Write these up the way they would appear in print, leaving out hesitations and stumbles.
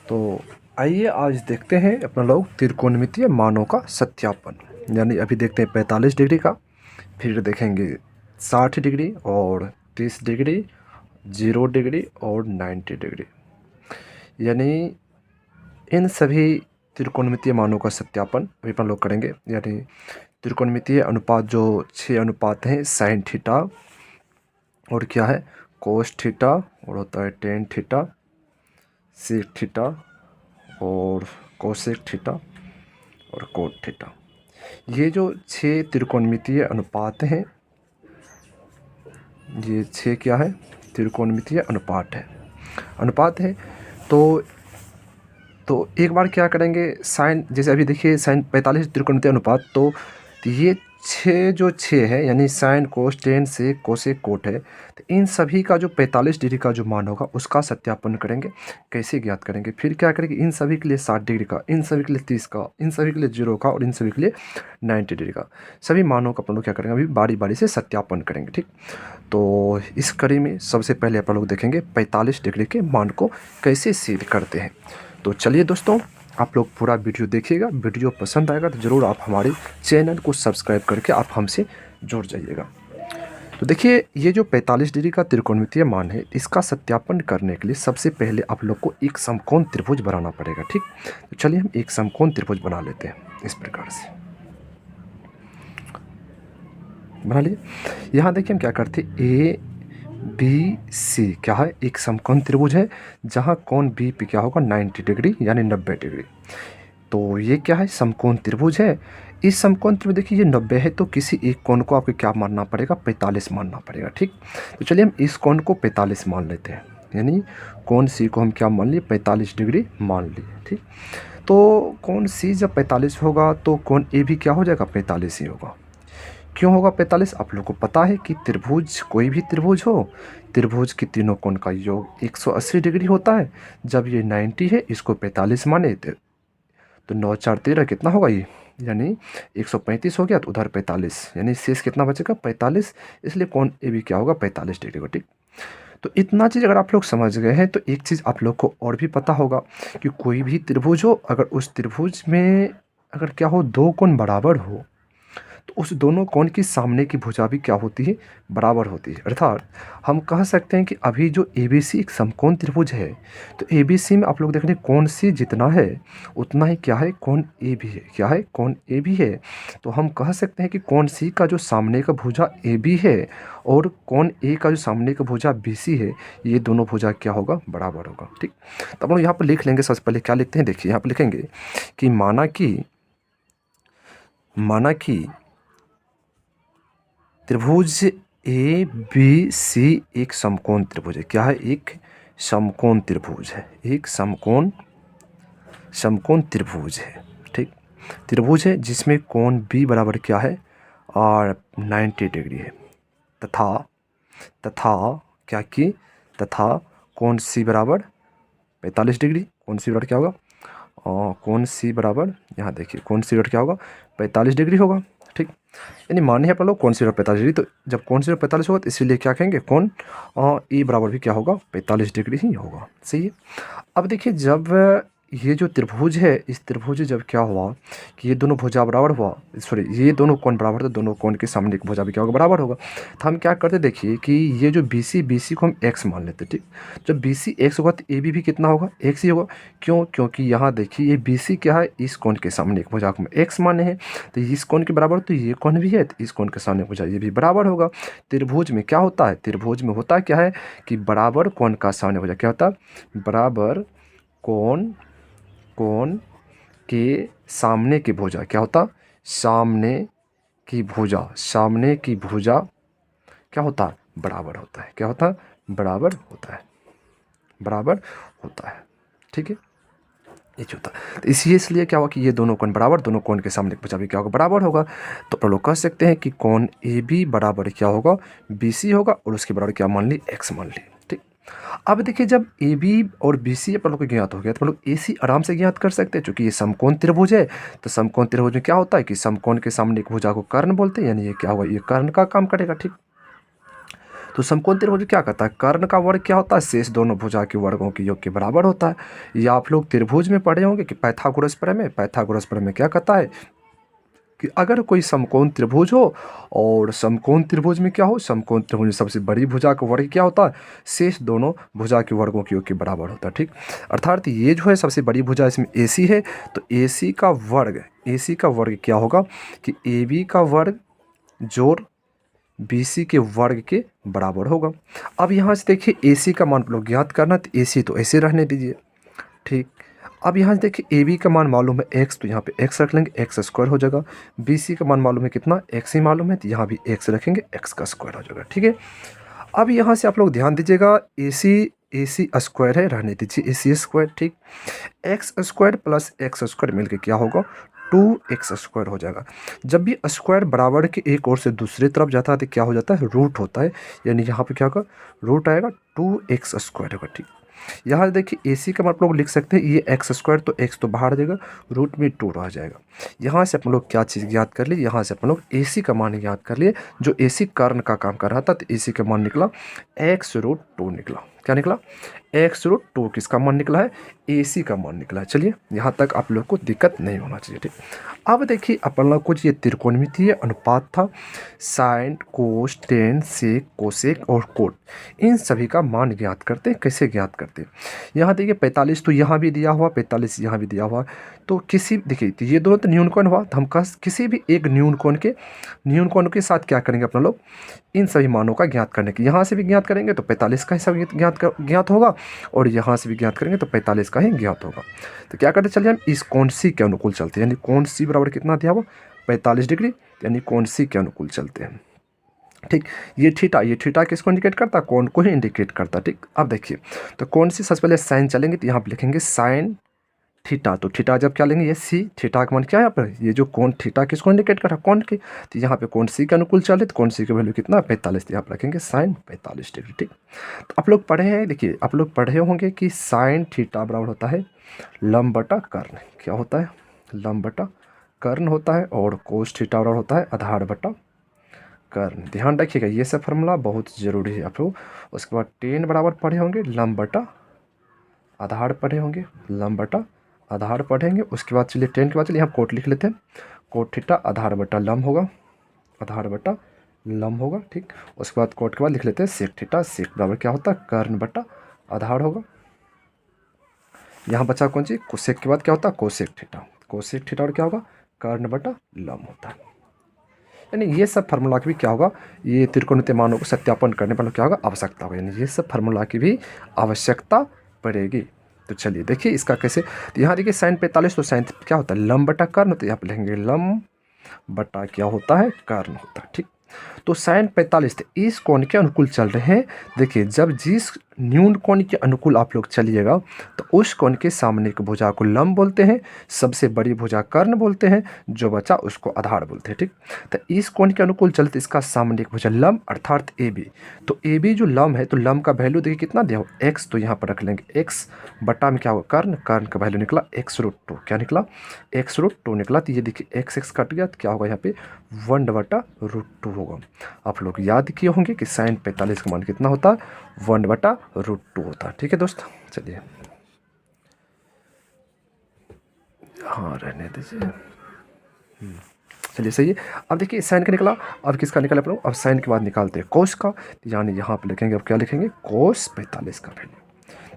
तो आइए आज देखते हैं अपना लोग त्रिकोणमितीय मानों का सत्यापन। यानी अभी देखते हैं 45 डिग्री का, फिर देखेंगे 60 डिग्री और 30 डिग्री, 0 डिग्री और 90 डिग्री। यानी इन सभी त्रिकोणमितीय मानों का सत्यापन अभी अपन लोग करेंगे। यानी त्रिकोणमितीय अनुपात जो 6 अनुपात हैं, साइन थीटा और क्या है कोस थीटा और होता है टेन थीटा, सेक थीटा और कोसेक थीटा और कोट थीटा। ये जो 6 त्रिकोणमितीय अनुपात हैं, ये 6 क्या है त्रिकोणमितीय अनुपात है। तो एक बार क्या करेंगे, साइन जैसे अभी देखिए साइन 45 त्रिकोणमितीय अनुपात, तो ये 6 जो 6 है यानी साइन कोस टेन से कोसेक कोट है, तो इन सभी का जो 45 डिग्री का जो मान होगा उसका सत्यापन करेंगे। कैसे ज्ञात करेंगे, फिर क्या करेंगे, इन सभी के लिए 60 डिग्री का, इन सभी के लिए 30 का, इन सभी के लिए 0 का और इन सभी के लिए 90 डिग्री का, सभी मानों का अपन लोग क्या करेंगे अभी बारी बारी से सत्यापन करेंगे। ठीक, तो इस कड़ी में सबसे पहले अपन लोग देखेंगे 45 डिग्री के मान को कैसे सिद्ध करते हैं। तो चलिए दोस्तों, आप लोग पूरा वीडियो देखिएगा। वीडियो पसंद आएगा तो ज़रूर आप हमारे चैनल को सब्सक्राइब करके आप हमसे जुड़ जाइएगा। तो देखिए ये जो 45 डिग्री का त्रिकोणमितीय मान है, इसका सत्यापन करने के लिए सबसे पहले आप लोग को एक समकोण त्रिभुज बनाना पड़ेगा। ठीक, तो चलिए हम एक समकोण त्रिभुज बना लेते हैं। इस प्रकार से बना लिए। यहाँ देखिए हम क्या करते, ए बी सी क्या है, एक समकोण त्रिभुज है जहाँ कोण बी पे क्या होगा 90 डिग्री यानी 90 डिग्री। तो ये क्या है समकोण त्रिभुज है। इस समकोण त्रिभुज देखिए ये 90 है, तो किसी एक कोण को आपको क्या मानना पड़ेगा 45 मानना पड़ेगा। ठीक, तो चलिए हम इस कोण को 45 मान लेते हैं। यानी कोण सी को हम क्या मान लिए 45 डिग्री मान लिए। ठीक, तो कोण सी जब 45 होगा तो कोण ए भी क्या हो जाएगा 45 ही होगा। क्यों होगा 45, आप लोग को पता है कि त्रिभुज कोई भी त्रिभुज हो, त्रिभुज के तीनों कोण का योग 180 डिग्री होता है। जब ये 90 है इसको 45 माने तो 9 4 13 कितना होगा ये, यानी 135 हो गया, तो उधर 45 यानी शेष कितना बचेगा 45। इसलिए कोण ए भी क्या होगा 45 डिग्री को। ठीक, तो इतना चीज़ अगर आप लोग समझ गए हैं तो एक चीज़ आप लोग को और भी पता होगा कि कोई भी त्रिभुज हो, अगर उस त्रिभुज में अगर क्या हो दो कोण बराबर हो, तो उस दोनों कोण की सामने की भुजा भी क्या होती है बराबर होती है। अर्थात हम कह सकते हैं कि अभी जो ABC एक समकोण त्रिभुज है, तो ABC में आप लोग देख रहे हैं कोण C जितना है उतना ही क्या है कोण A भी है। क्या है कोण A भी है। तो हम कह सकते हैं कि कोण C का जो सामने का भुजा AB है और कोण A का जो सामने का भुजा BC है, ये दोनों भुजा क्या होगा बराबर होगा। ठीक, तो हम लोग यहाँ पर लिख लेंगे। सबसे पहले क्या लिखते हैं, देखिए यहाँ पर लिखेंगे कि माना कि त्रिभुज ए बी सी एक समकोण त्रिभुज है। क्या है, एक समकोण त्रिभुज है, एक समकोण त्रिभुज है। ठीक, त्रिभुज है जिसमें कोण बी बराबर क्या है और 90 डिग्री है, तथा तथा कोण सी बराबर 45 डिग्री। कोण सी बराबर क्या होगा, कोण सी बराबर यहाँ देखिए कोण सी बराबर क्या होगा 45 डिग्री होगा। ठीक, यानी माने हैं अपन लोग कोण सी बराबर 45 डिग्री, तो जब कोण सी बराबर 45 होगा तो इसीलिए क्या कहेंगे कोण ए बराबर भी क्या होगा 45 डिग्री ही होगा। सही है। अब देखिए जब ये जो त्रिभुज है, इस त्रिभुज जब क्या हुआ कि ये दोनों भुजा बराबर हुआ, सॉरी ये दोनों कोण बराबर, तो दोनों कोण के सामने एक भुजा भी क्या होगा बराबर होगा। तो हम क्या करते देखिए कि ये जो BC को हम x मान लेते। ठीक, जब BC x होगा तो AB भी कितना होगा x ही होगा। क्यों, क्योंकि यहाँ देखिए ये BC क्या है इस कोण के सामने एक भुजा को हम x माने हैं, तो इस कोण के बराबर तो ये कोण भी है, तो इस कोण के सामने भुजा ये भी बराबर होगा। त्रिभुज में क्या होता है, त्रिभुज में होता क्या है कि बराबर कोण का सामने भुजा क्या होता है, बराबर कोण के सामने की भुजा क्या होता, सामने की भुजा क्या होता है बराबर होता है। क्या होता है बराबर होता है। ठीक है, ये होता है। तो इसलिए क्या हुआ कि ये दोनों कोण बराबर, दोनों कोण के सामने की भुजा भी क्या होगा बराबर होगा। तो अपन लोग कह सकते हैं कि कोण AB बराबर क्या होगा BC होगा, और उसके बराबर क्या मान ली x मान ली। ठीक, अब देखिए जब AB और BC अपन लोग को ज्ञात हो गया तो अपन लोग AC आराम से ज्ञात कर सकते हैं, क्योंकि ये समकोण त्रिभुज है। तो समकोण त्रिभुज में क्या होता है कि समकोण के सामने एक भुजा को कर्ण बोलते हैं, यानी ये क्या होगा ये कर्ण का काम करेगा। ठीक, तो समकोण त्रिभुज क्या करता है, कर्ण का वर्ग क्या होता है, शेष दोनों भुजा के वर्गों के योग के बराबर होता है। या आप लोग त्रिभुज में पढ़े होंगे कि पाइथागोरस प्रमेय क्या कहता है कि अगर कोई समकोण त्रिभुज हो और समकोण त्रिभुज में क्या हो, समकोण त्रिभुज में सबसे बड़ी भुजा का वर्ग क्या होता है, शेष दोनों भुजा के वर्गों के योग के बराबर होता है। ठीक, अर्थात ये जो है सबसे बड़ी भुजा इसमें AC है, तो AC का वर्ग क्या होगा कि AB का वर्ग जोड़ BC के वर्ग के बराबर होगा। अब यहाँ से देखिए AC का मान लोग ज्ञात करना, तो AC तो ऐसे रहने दीजिए। ठीक, अब यहाँ से देखिए AB का मान मालूम है x, तो यहाँ पे x रख लेंगे, x स्क्वायर हो जाएगा। BC का मान मालूम है कितना, x ही मालूम है, तो यहाँ भी x रखेंगे, x का स्क्वायर हो जाएगा। ठीक है, अब यहाँ से आप लोग ध्यान दीजिएगा, AC स्क्वायर है, रहने दीजिए AC स्क्वायर। ठीक, x square plus x square मिलकर क्या होगा, 2x स्क्वायर हो जाएगा। जब भी स्क्वायर बराबर के एक ओर से दूसरी तरफ जाता है तो क्या हो जाता है, रूट होता है, यानी यहाँ पे क्या होगा, रूट आएगा, 2x स्क्वायर होगा। ठीक, यहाँ देखिए AC का मतलब लोग लिख सकते हैं, ये x स्क्वायर, तो x तो बाहर जाएगा, रूट में 2 रह जाएगा। यहाँ से अपन लोग क्या चीज़ ज्ञात कर लिए, यहाँ से अपन लोग AC का मान ज्ञात कर लिए, जो AC कर्ण का काम कर रहा था, तो AC का मान निकला x√2 निकला। क्या निकला, x√2 किसका मान निकला है, AC का मान निकला है। चलिए यहाँ तक आप लोग को दिक्कत नहीं होना चाहिए। ठीक, अब देखिए अपन लोग कुछ ये त्रिकोणमितीय अनुपात था, साइन, कोस, टेन, सेक, कोसेक और कोट, इन सभी का मान ज्ञात करते हैं। कैसे ज्ञात करते हैं, यहाँ देखिए 45 तो यहाँ भी दिया हुआ, 45 यहाँ भी दिया हुआ, तो किसी देखिए तो ये दोनों तो न्यून कोण हुआ, तो हम किसी भी एक न्यून कोण के साथ क्या करेंगे अपना लोग, इन सभी मानों का ज्ञात करने की, यहाँ से भी ज्ञात करेंगे तो 45 का हिसाब ज्ञात होगा, और यहाँ से भी ज्ञात करेंगे तो 45 का ही ज्ञात होगा। तो क्या करते चलिए हम इस कोण C के अनुकूल चलते हैं, यानी कोण C बराबर कितना दिया हुआ, 45 डिग्री, यानी कोण C के अनुकूल चलते हैं। ठीक, ये थीटा किसको इंडिकेट करता है, कोण को ही इंडिकेट करता है। ठीक, अब देखिए तो कोण C सबसे पहले साइन चलेंगे, तो यहाँ पर लिखेंगे साइन थीटा, तो थीटा जब क्या लेंगे, ये C, थीटा का मान क्या है यहाँ पर, ये जो कोण थीटा किसको इंडिकेट कर रहा है, कोण की, तो यहाँ पे कोण C के अनुकूल चले, तो कोण C की वैल्यू कितना, 45, तो यहाँ पर रखेंगे साइन 45 डिग्री। ठीक, तो आप लोग पढ़े हैं, देखिए आप लोग पढ़े होंगे कि साइन थीटा बराबर होता है लंब बटा कर्ण, क्या होता है, लंब बटा कर्ण होता है, और कोस थीटा बराबर होता है आधार बटा कर्ण। ध्यान रखिएगा ये सब फार्मूला बहुत ज़रूरी है आप लोग। उसके बाद टेन बराबर पढ़े होंगे लंब बटा आधार पढ़े होंगे, लंब बटा आधार पढ़ेंगे। उसके बाद चलिए 10 के बाद चलिए यहाँ कोट लिख लेते हैं, कोट थीटा आधार बटा लंब होगा, आधार बटा लंब होगा। ठीक, उसके बाद कोट के बाद लिख लेते हैं सेक थीटा, सेक बराबर क्या होता है, कर्ण बटा आधार होगा। यहाँ बचा कौन सी, कोसेक के बाद क्या होता है, कोसेक थीटा, कोसेक थीटा और क्या होगा, कर्ण बटा लंब होता है। यानी ये सब फार्मूला की भी क्या होगा, ये त्रिकोणमितीय मानों को सत्यापन करने पर क्या होगा, आवश्यकता होगा, यानी ये सब फार्मूला की भी आवश्यकता पड़ेगी। तो चलिए देखिए इसका कैसे, तो यहाँ देखिए साइन 45, तो साइन क्या होता है, लंब बटा कर्ण, तो यहाँ पे लिखेंगे लंब बटा क्या होता है, कर्ण होता है। ठीक, तो साइन 45 इस कोण के अनुकूल चल रहे हैं। देखिए जब जिस न्यून कोण के अनुकूल आप लोग चलिएगा तो उस कोण के सामने की भुजा को लंब बोलते हैं, सबसे बड़ी भुजा कर्ण बोलते हैं, जो बचा उसको आधार बोलते हैं। ठीक, तो इस कोण के अनुकूल चलते इसका सामने की भुजा लंब अर्थात AB, तो AB जो लंब है तो लंब का वैल्यू देखिए कितना दिया हो, x, तो यहाँ पर रख लेंगे x बटा में क्या होगा कर्ण, कर्ण का वैल्यू निकला x√2, क्या निकला x√2 निकला। तो ये देखिए x कट गया, तो क्या होगा यहाँ पे 1/√2 होगा। आप लोग याद किए होंगे कि साइन 45 का मान कितना होता है, 1/√2 होता है। ठीक है दोस्त, चलिए हाँ रहने दीजिए, चलिए सही है। अब देखिए साइन का निकला, अब किसका निकला अपन लोग, अब साइन के बाद निकालते हैं कोस का, यानी यहाँ पे लिखेंगे अब क्या लिखेंगे, कोस 45 का वैल्यू,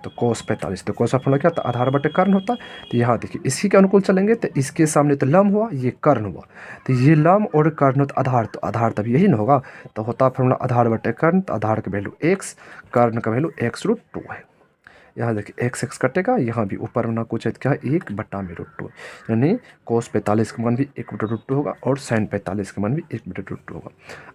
तो कोस 45, तो कोस का फॉर्मूला क्या था, आधार बटे कर्ण होता है। तो यहाँ देखिए इसी के अनुकूल चलेंगे, तो इसके सामने तो लंब हुआ, ये कर्ण हुआ, तो ये लंब और कर्ण तो आधार तब यही ना होगा, तो होता फॉर्मूला आधार बटे कर्ण, तो आधार का वैल्यू x, कर्ण का वैल्यू x√2 है। यहाँ देखिए x कटेगा, यहाँ भी ऊपर ना कुछ है क्या है, 1/√2, यानी कोस 45 का मान भी 1/√2 होगा और साइन 45 का मान भी 1/√2 होगा।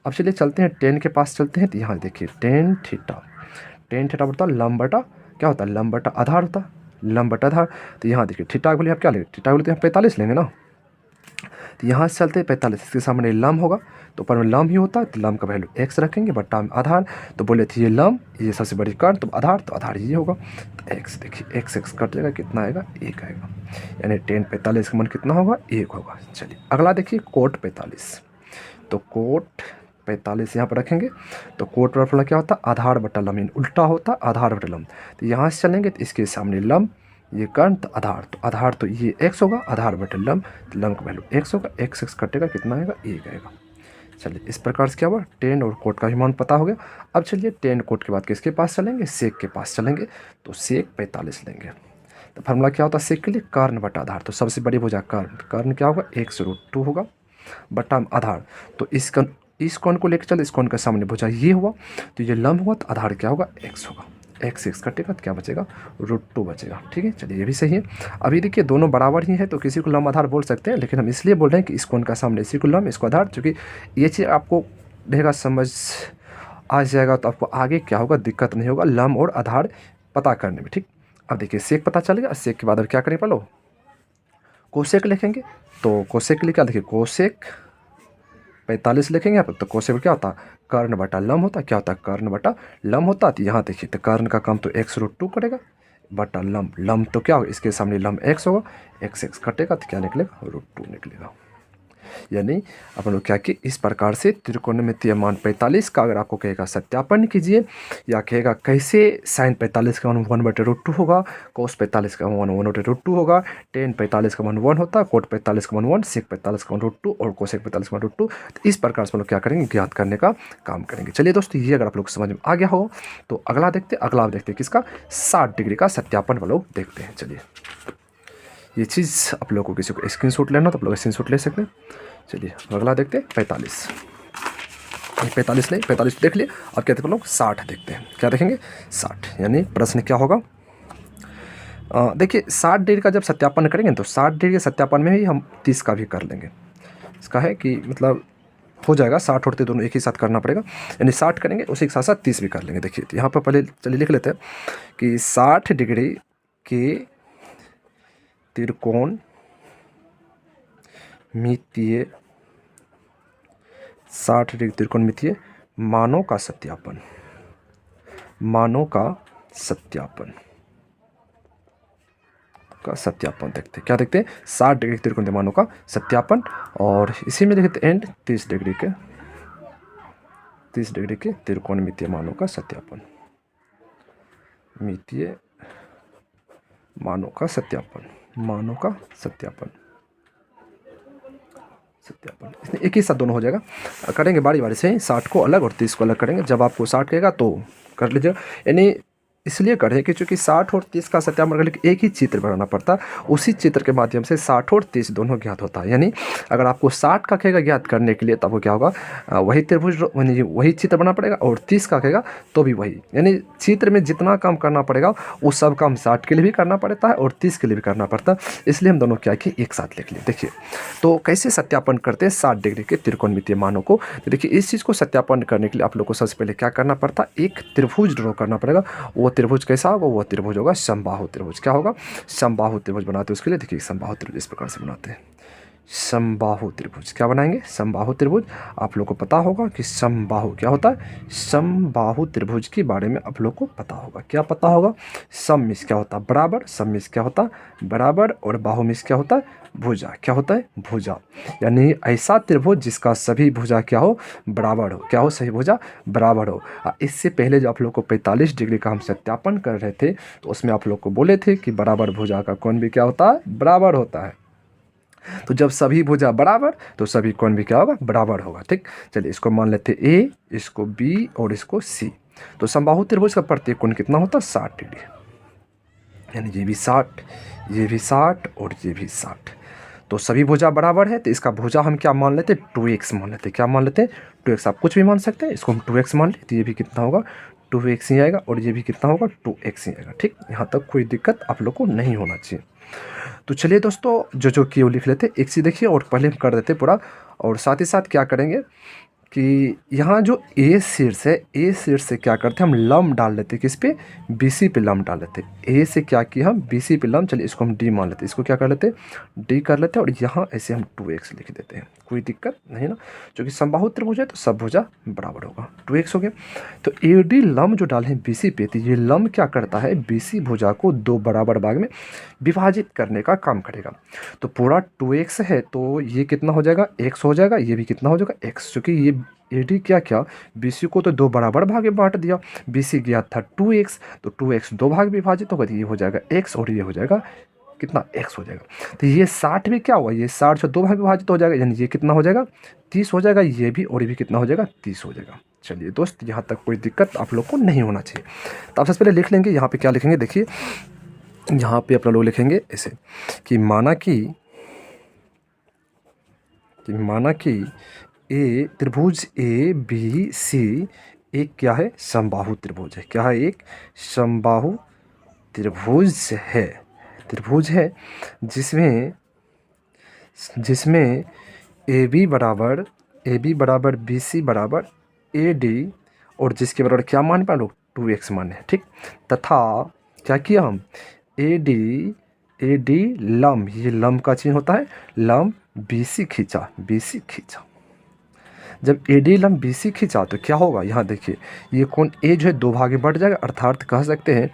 अब चलिए चलते हैं टेन के पास चलते हैं, तो यहाँ देखिए टेन थीटा बढ़ता लंब बटा क्या होता है, लंब बटा आधार होता है, लंब बटा आधार। तो यहाँ देखिए थीटा के लिए आप क्या लेंगे, थीटा के लिए हम 45 लेंगे ना, तो यहाँ से चलते हैं 45, इसके सामने लंब होगा, तो ऊपर में लंब ही होता है, तो लंब का वैल्यू x रखेंगे बट्टा में आधार, तो बोले थे ये लंब, ये सबसे बड़ी कर्ण, तो आधार ये होगा, तो x देखिए x कट जाएगा, कितना आएगा 1 आएगा, यानी टेन 45 का मान कितना होगा 1 होगा। चलिए अगला देखिए कोट 45, तो कोट 45 यहाँ पर रखेंगे। तो कोट फॉर्मूला क्या होता है, आधार बटा लंब, यानी उल्टा होता है आधार बटा लंब। तो यहाँ से चलेंगे तो इसके सामने लंब, ये कर्ण, तो आधार तो ये x होगा, आधार बटे लंब, तो लंब का वैल्यू x होगा, x कटेगा कितना आएगा, 1 आएगा। चलिए इस प्रकार से क्या हुआ, टेन और कोट का भी मान पता हो गया। अब चलिए टेन कोट के बाद किसके पास चलेंगे, सेक के पास चलेंगे। तो सेक 45 लेंगे। तो फार्मूला क्या होता है सेक के लिए, कर्ण बटा आधार। तो सबसे बड़ी भुजा कर्ण क्या होगा, 1/√2 होगा बटा आधार। तो इस कोण को लेकर चल, इस कोण का सामने भुजा ये हुआ, तो ये लंब हुआ, तो आधार क्या होगा, x होगा। x कटेगा तो क्या बचेगा, √2 बचेगा। ठीक है, चलिए ये भी सही है। अभी देखिए दोनों बराबर ही है, तो किसी को लंब आधार बोल सकते हैं, लेकिन हम इसलिए बोल रहे हैं कि इस कोण का सामने इसी को लंब, इसको आधार, क्योंकि ये चीज़ आपको रहेगा समझ आ जाएगा, तो आपको आगे क्या होगा, दिक्कत नहीं होगा लंब और आधार पता करने में। ठीक, अब देखिए सेक पता चल गया। सेक के बाद अब क्या करें, पढ़ो कोसेक लिखेंगे। तो कोसेक के लिए क्या देखिए, कोसेक 45 लिखेंगे यहाँ पर। तो कोसेक में क्या होता है, कर्ण बटा लंब होता है। क्या होता है, कर्ण बटा लंब होता है। तो यहाँ देखिए, तो कर्ण का काम तो x√2 करेगा बटा लंब तो क्या होगा, इसके सामने लंब x होगा, x कटेगा तो क्या निकलेगा, √2 निकलेगा। यानी अपन लोग क्या कि इस प्रकार से त्रिकोणमितीय मान 45 का अगर आपको कहेगा सत्यापन कीजिए, या कहेगा कैसे साइन 45 का मान 1/√2 होगा, कोस 45 का मान 1/√2 होगा, टेन 45 का मान 1 होता है, कोट 45 का मान 1, सेक 45 का मान √2 और कोसेक 45 का मान √2। तो इस प्रकार से हम लोग क्या करेंगे, ज्ञात करने का काम करेंगे। चलिए दोस्तों, ये अगर आप लोग समझ में आ गया हो तो अगला देखते किसका, 60 डिग्री का सत्यापन हम लोग देखते हैं। चलिए ये चीज़ आप लोगों को किसी को स्क्रीनशॉट लेना तो आप लोग स्क्रीनशॉट ले सकते हैं। चलिए अगला देखते हैं 45। 45 देख लिए। अब क्या देखते लोग 60 देखते हैं। क्या देखेंगे, 60, यानी प्रश्न क्या होगा, देखिए 60 डिग्री का जब सत्यापन करेंगे तो 60 डिग्री के सत्यापन में ही हम 30 का भी कर लेंगे। इसका है कि मतलब हो जाएगा, 60 और 30 दोनों एक ही साथ करना पड़ेगा, यानी 60 करेंगे उसी के साथ साथ 30 भी कर लेंगे। देखिए तो यहाँ पर पहले चलिए लिख लेते हैं कि 60 डिग्री के त्रिकोण मितीय 60 डिग्री त्रिकोणमितीय मानों का सत्यापन देखते हैं। क्या देखते हैं, 60 डिग्री त्रिकोणमितीय मानों का सत्यापन, और इसी में देखते एंड 30 डिग्री के त्रिकोणमितीय मानों का सत्यापन, मितीय मानों का सत्यापन इसमें एक ही साथ दोनों हो जाएगा। करेंगे बारी बारी से, 60 को अलग और 30 को अलग करेंगे। जब आपको 60 कहेगा तो कर लीजिएगा, यानी इसलिए करें कि चूँकि 60 और 30 का सत्यापन करने के लिए एक ही चित्र बनाना पड़ता है, उसी चित्र के माध्यम से 60 और 30 दोनों ज्ञात होता है। यानी अगर आपको 60 का कहेगा ज्ञात करने के लिए तब वो क्या होगा, वही त्रिभुज वही चित्र बनाना पड़ेगा, और 30 का कहेगा तो भी वही, यानी चित्र में जितना काम करना पड़ेगा वो सब काम 60 के लिए भी करना पड़ता है और 30 के लिए भी करना पड़ता है। इसलिए हम दोनों क्या किए, एक साथ लिख लिए। देखिए तो कैसे सत्यापन करते हैं 60 डिग्री के त्रिकोणमितीय मानों को। तो देखिए इस चीज़ को सत्यापन करने के लिए आप लोग को सबसे पहले क्या करना पड़ता है, एक त्रिभुज ड्रॉ करना पड़ेगा। वो त्रिभुज कैसा होगा, वो त्रिभुज होगा समबाहु त्रिभुज। क्या होगा, समबाहु त्रिभुज बनाते हैं। उसके लिए देखिए समबाहु त्रिभुज इस प्रकार से बनाते हैं, समबाहु त्रिभुज। क्या बनाएंगे, समबाहु त्रिभुज। आप लोग को पता होगा कि समबाहु क्या होता है, समबाहु त्रिभुज के बारे में आप लोग को पता होगा। क्या पता होगा, सम मीन्स क्या होता है, बराबर, सम मीन्स क्या होता है, बराबर, और बाहु मीन्स क्या होता है, भुजा। क्या होता है, भुजा। यानी ऐसा त्रिभुज जिसका सभी भुजा क्या हो, बराबर हो। क्या हो, सभी भुजा बराबर हो। इससे पहले जो आप लोग को 45 डिग्री का हम सत्यापन कर रहे थे तो उसमें आप लोग को बोले थे कि बराबर भुजा का कोण भी क्या होता है, बराबर होता है। तो जब सभी भुजा बराबर तो सभी कोण भी क्या होगा, बराबर होगा। ठीक, चलिए इसको मान लेते ए, इसको बी और इसको सी। तो समबाहु त्रिभुज का प्रत्येक कोण कितना होता है, 60 डिग्री। यानी ये भी 60, ये भी 60 और ये भी 60। तो सभी भुजा बराबर है, तो इसका भुजा हम क्या मान लेते हैं, 2x मान लेते हैं। क्या मान लेते हैं, 2x। आप कुछ भी मान सकते हैं, इसको हम 2x मान लेते। ये भी कितना होगा, 2x ही आएगा, और ये भी कितना होगा, 2x ही आएगा। ठीक, यहाँ तक कोई दिक्कत आप लोग को नहीं होना चाहिए। तो चलिए दोस्तों, जो किए वो लिख लेते, एक चीज़ देखिए, और पहले हम कर देते पूरा, और साथ ही साथ क्या करेंगे कि यहाँ जो ए शीर्ष है, ए शीर्ष से क्या करते हैं, हम लंब डाल लेते। किस पे, BC पे लंब डाल लेते। ए से क्या किया हम, BC पे लंब। चलिए इसको हम D मान लेते, इसको क्या कर लेते, D कर लेते, और यहाँ ऐसे हम 2x लिख देते हैं। कोई दिक्कत नहीं ना, क्योंकि समबाहु त्रिभुज है तो सब भुजा बराबर होगा। 2x हो गया। तो AD लंब जो डाले हैं BC पे, तो ये लंब क्या करता है, BC भुजा को दो बराबर भाग में विभाजित करने का काम करेगा। तो पूरा 2x है तो ये कितना हो जाएगा, x हो जाएगा, ये भी कितना हो जाएगा, x, क्योंकि ये ए डी क्या क्या, बी सी को तो दो बराबर भाग में बांट दिया, बी सी गया था 2x, तो 2x दो भाग में विभाजित होगा, तो ये हो जाएगा x और ये हो जाएगा कितना x हो जाएगा। तो ये 60 में क्या हुआ, ये 60 से दो भाग में विभाजित हो जाएगा, यानी ये कितना हो जाएगा 30 हो जाएगा, ये भी और ये भी कितना हो जाएगा 30 हो जाएगा। चलिए दोस्त, यहाँ तक कोई दिक्कत आप लोग को नहीं होना चाहिए। तो आप सबसे पहले लिख लेंगे, यहाँ पे क्या लिखेंगे, देखिए यहाँ पे अपना लोग लिखेंगे ऐसे कि माना कि ए त्रिभुज ए बी सी एक क्या है, समबाहु त्रिभुज है। क्या है, एक समबाहु त्रिभुज है जिसमें ए बी बराबर बी सी बराबर ए डी, और जिसके बराबर क्या मान पा लोग 2x मान है, ठीक। तथा क्या किया हम, ए डी लंब, ये लंब का चिन्ह होता है, लंब बी सी खींचा। जब ए डी लंब बी सी खींचा तो क्या होगा, यहाँ देखिए ये कोण ए जो है दो भाग में बढ़ जाएगा, अर्थात कह सकते हैं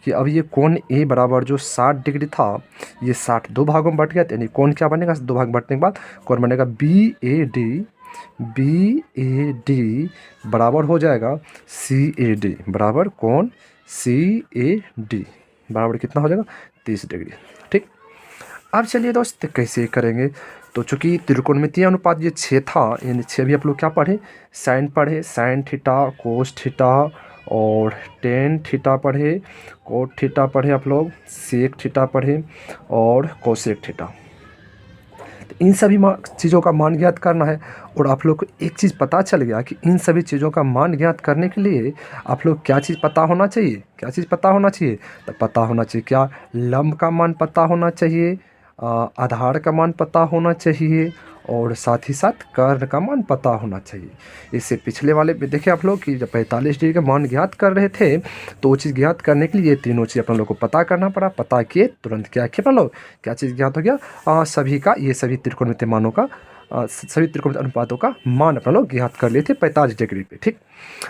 कि अब ये कोण ए बराबर जो 60 डिग्री था, ये 60 दो भागों में बढ़ गया, यानी कोण क्या बनेगा, दो भाग बढ़ने के बाद कोण बनेगा बी ए डी बराबर हो जाएगा सी ए डी, बराबर कोण सी ए डी बराबर कितना हो जाएगा 30 डिग्री, ठीक। अब चलिए दोस्त कैसे करेंगे, तो चूंकि त्रिकोणमितीय अनुपात ये 6 था, यानी 6 भी आप लोग क्या पढ़े, साइन थीटा, कोस थीटा और टेन थीटा पढ़े, कोट थीटा पढ़े आप लोग, सेक थीटा पढ़े और कोसेक थीटा। तो इन सभी चीज़ों का मान ज्ञात करना है। और आप लोग को एक चीज़ पता चल गया कि इन सभी चीज़ों का मान ज्ञात करने के लिए आप लोग क्या चीज़ पता होना चाहिए, तो पता होना चाहिए क्या, लंब का मान पता होना चाहिए, आधार का मान पता होना चाहिए और साथ ही साथ कर्ण का मान पता होना चाहिए। इससे पिछले वाले में देखे आप लोग कि जब 45 डिग्री का मान ज्ञात कर रहे थे तो वो चीज़ ज्ञात करने के लिए ये तीनों चीज़ अपन लोग को पता करना पड़ा। पता किए तुरंत क्या किया अपन लोग, क्या चीज़ ज्ञात हो गया, सभी का, ये सभी त्रिकोणमितीय मानों का, सभी त्रिकोणमितीय अनुपातों का मान अपन लोग ज्ञात कर लिए थे 45 डिग्री पे, ठीक।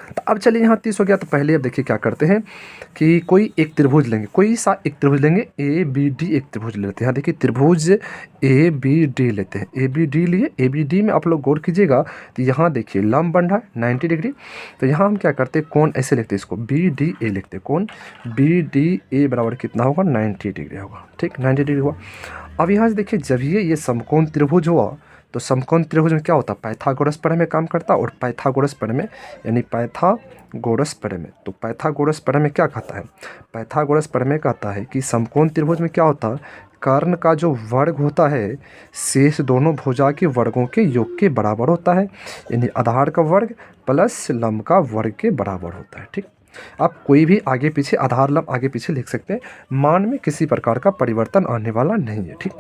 तो अब चलिए यहाँ 30 हो गया, तो पहले अब देखिए क्या करते हैं कि कोई एक त्रिभुज लेंगे, कोई सा एक त्रिभुज लेंगे, ए बी डी एक त्रिभुज लेते हैं। यहाँ देखिए त्रिभुज ए बी डी लेते हैं, ए बी डी लिए, ए बी डी में आप लोग गौर कीजिएगा तो यहाँ देखिए लंब बन रहा है 90 डिग्री, तो यहाँ हम क्या करते हैं, कोण ऐसे लिखते हैं, इसको बी डी ए लिखते हैं, कोण बी डी ए बराबर कितना होगा 90 डिग्री होगा, ठीक, 90 डिग्री हुआ। अब यहाँ से देखिए जब ये समकोण त्रिभुज हुआ तो समकोण त्रिभुज में क्या होता है, पाइथागोरस प्रमेय में काम करता है, और पाइथागोरस प्रमेय यानी पाइथागोरस प्रमेय, तो पाइथागोरस प्रमेय क्या कहता है, पाइथागोरस प्रमेय कहता है कि समकोण त्रिभुज में क्या होता है, कर्ण का जो वर्ग होता है शेष दोनों भुजा के वर्गों के योग के बराबर होता है, यानी आधार का वर्ग प्लस लंब का वर्ग के बराबर होता है, ठीक। आप कोई भी आगे पीछे आधार लंब आगे पीछे लिख सकते हैं, मान में किसी प्रकार का परिवर्तन आने वाला नहीं है, ठीक।